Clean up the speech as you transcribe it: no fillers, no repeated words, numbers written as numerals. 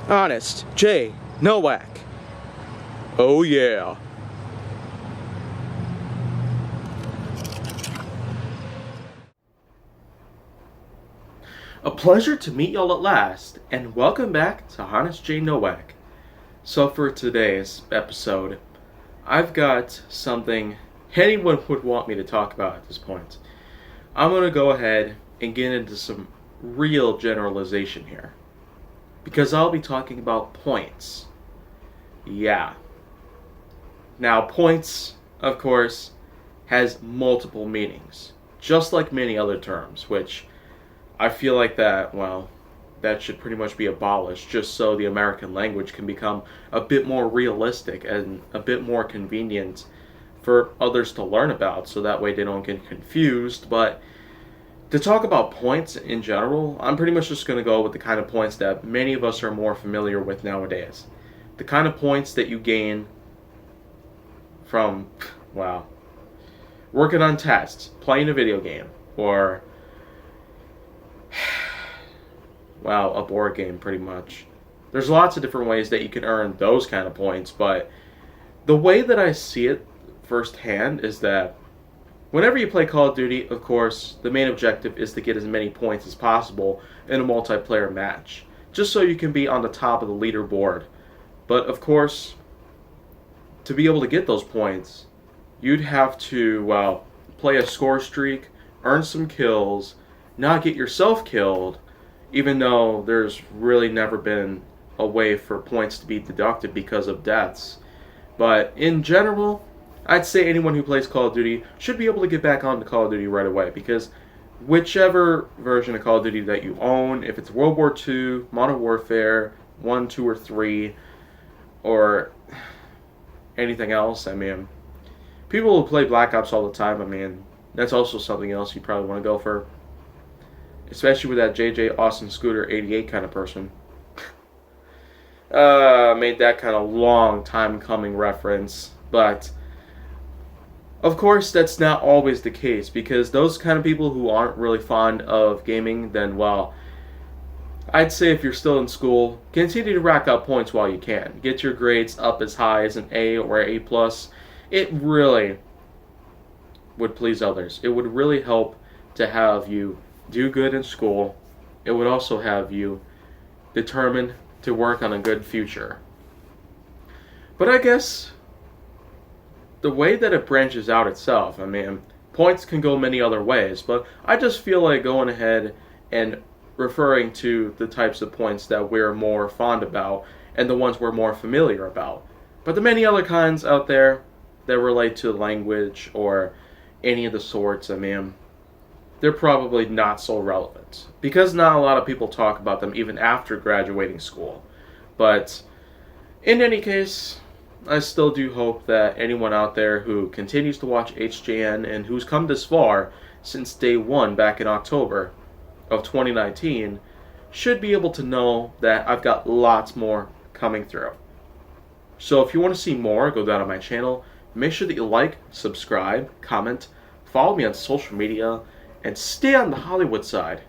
Honest J. Nowak. Oh yeah. A pleasure to meet y'all at last, and welcome back to Honest J. Nowak. So for today's episode, I've got something anyone would want me to talk about at this point. I'm going to go ahead and get into some real generalization here. Because I'll be talking about points. Yeah. Now, points, of course, has multiple meanings, just like many other terms, which I feel like that should pretty much be abolished just so the American language can become a bit more realistic and a bit more convenient for others to learn about so that way they don't get confused. But to talk about points in general, I'm pretty much just going to go with the kind of points that many of us are more familiar with nowadays. The kind of points that you gain from, working on tests, playing a video game, or a board game pretty much. There's lots of different ways that you can earn those kind of points, but the way that I see it firsthand is that whenever you play Call of Duty, of course, the main objective is to get as many points as possible in a multiplayer match, just so you can be on the top of the leaderboard. But of course, to be able to get those points, you'd have to, play a score streak, earn some kills, not get yourself killed, even though there's really never been a way for points to be deducted because of deaths. But in general, I'd say anyone who plays Call of Duty should be able to get back onto Call of Duty right away, because whichever version of Call of Duty that you own, if it's World War II, Modern Warfare 1, 2, or 3, or anything else, people who play Black Ops all the time, that's also something else you probably want to go for. Especially with that JJ Austin Scooter 88 kind of person. Made that kind of long time coming reference, but of course that's not always the case, because those kind of people who aren't really fond of gaming, then I'd say if you're still in school, continue to rack up points while you can. Get your grades up as high as an A or A+. It really would please others. It would really help to have you do good in school. It would also have you determined to work on a good future. But I guess the way that it branches out itself, points can go many other ways, but I just feel like going ahead and referring to the types of points that we're more fond about and the ones we're more familiar about. But the many other kinds out there that relate to language or any of the sorts, they're probably not so relevant, because not a lot of people talk about them even after graduating school. But in any case, I still do hope that anyone out there who continues to watch HJN and who's come this far since day one back in October of 2019 should be able to know that I've got lots more coming through. So if you want to see more, go down to my channel. Make sure that you like, subscribe, comment, follow me on social media, and stay on the Hollywood side.